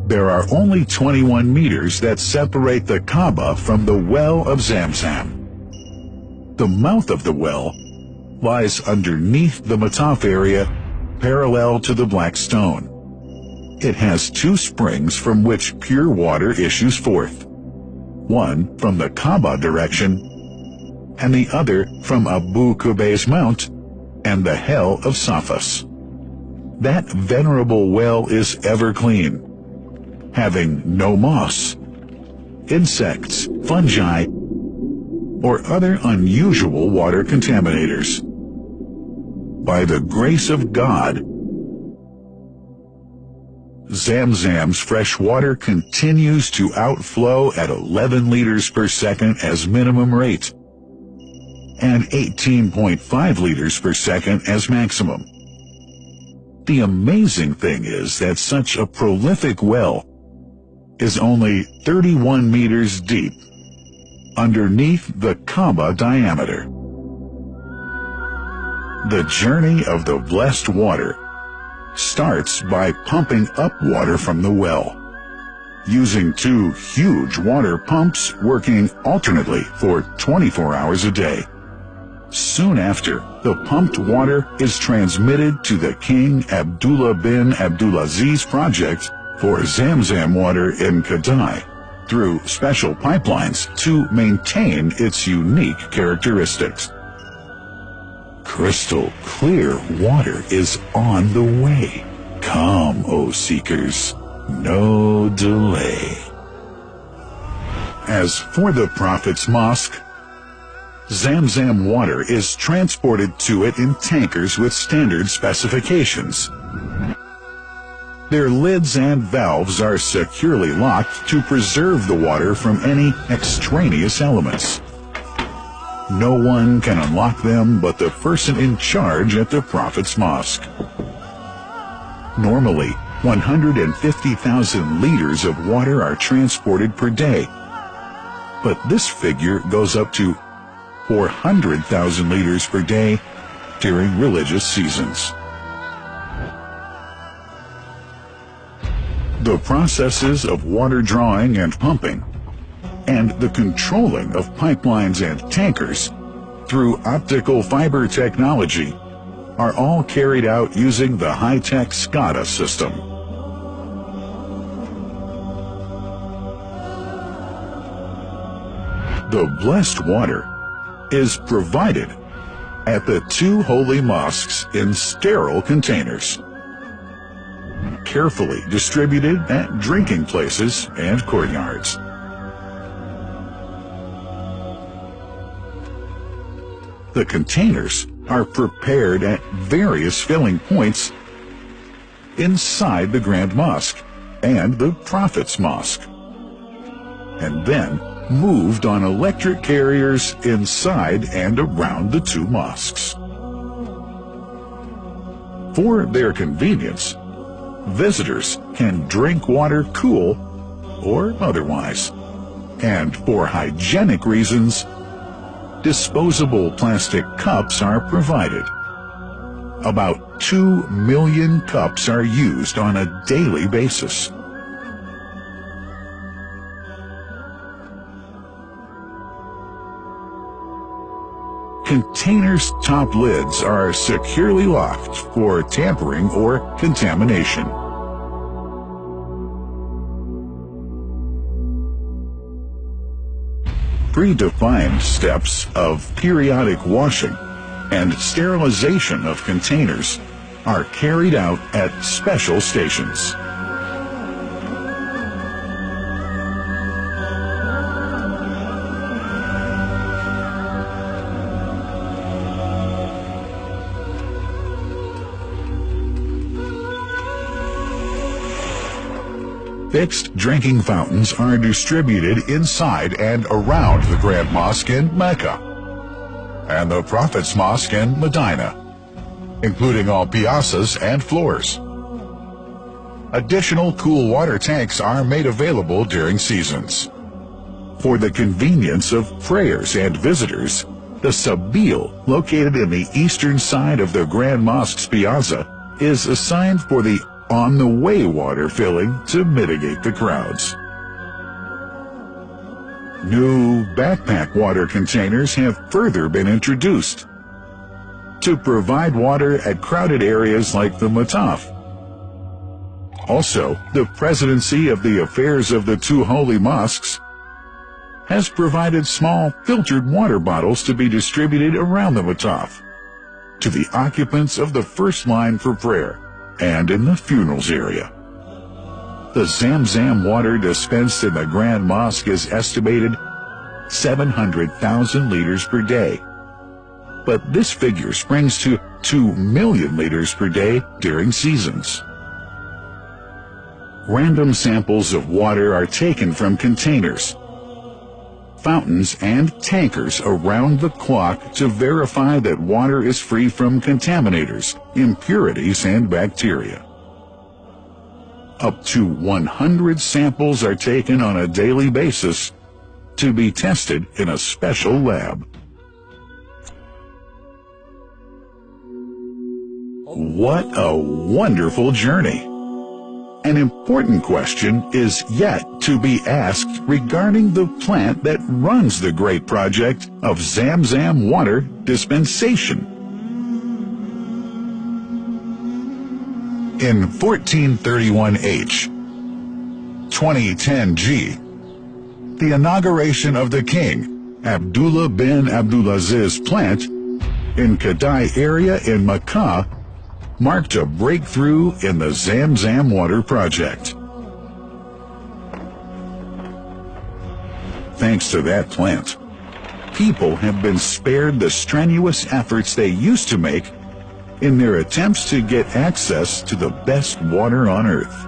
There are only 21 meters that separate the Kaaba from the well of Zam Zam. The mouth of the well lies underneath the Mataf area, parallel to the Black Stone. It has two springs from which pure water issues forth, one from the Kaaba direction and the other from Abu Qubay's Mount and the Hell of Safas. That venerable well is ever clean, having no moss, insects, fungi, or other unusual water contaminators. By the grace of God, Zam Zam's fresh water continues to outflow at 11 liters per second as minimum rate and 18.5 liters per second as maximum. The amazing thing is that such a prolific well is only 31 meters deep underneath the Kaaba diameter. The journey of the blessed water starts by pumping up water from the well, using two huge water pumps working alternately for 24 hours a day. Soon after, the pumped water is transmitted to the King Abdullah bin Abdulaziz project for Zam Zam water in Kadai through special pipelines to maintain its unique characteristics. Crystal clear water is on the way. Come, O seekers, no delay. As for the Prophet's Mosque, Zam Zam water is transported to it in tankers with standard specifications. Their lids and valves are securely locked to preserve the water from any extraneous elements. No one can unlock them but the person in charge at the Prophet's Mosque. Normally, 150,000 liters of water are transported per day, but this figure goes up to 400,000 liters per day during religious seasons. The processes of water drawing and pumping, and the controlling of pipelines and tankers through optical fiber technology are all carried out using the high-tech SCADA system. The blessed water is provided at the two holy mosques in sterile containers, carefully distributed at drinking places and courtyards. The containers are prepared at various filling points inside the Grand Mosque and the Prophet's Mosque, and then moved on electric carriers inside and around the two mosques. For their convenience, visitors can drink water cool or otherwise, and for hygienic reasons, disposable plastic cups are provided. About 2 million cups are used on a daily basis. Containers' top lids are securely locked for tampering or contamination. Predefined steps of periodic washing and sterilization of containers are carried out at special stations. Fixed drinking fountains are distributed inside and around the Grand Mosque in Mecca and the Prophet's Mosque in Medina, including all piazzas and floors. Additional cool water tanks are made available during seasons. For the convenience of prayers and visitors, the Sabil, located in the eastern side of the Grand Mosque's piazza, is assigned for the on-the-way water filling to mitigate the crowds. New backpack water containers have further been introduced to provide water at crowded areas like the Mataf. Also, the Presidency of the Affairs of the Two Holy Mosques has provided small filtered water bottles to be distributed around the Mataf to the occupants of the first line for prayer and in the funerals area. The Zam Zam water dispensed in the Grand Mosque is estimated 700,000 liters per day, but this figure springs to 2 million liters per day during seasons. Random samples of water are taken from containers, fountains, and tankers around the clock to verify that water is free from contaminators, impurities, and bacteria. Up to 100 samples are taken on a daily basis to be tested in a special lab. What a wonderful journey! An important question is yet to be asked regarding the plant that runs the great project of Zam Zam water dispensation. In 1431H, 2010G, the inauguration of the King Abdullah bin Abdulaziz plant in Kadai area in Makkah marked a breakthrough in the Zam Zam water project. Thanks to that plant, people have been spared the strenuous efforts they used to make in their attempts to get access to the best water on earth.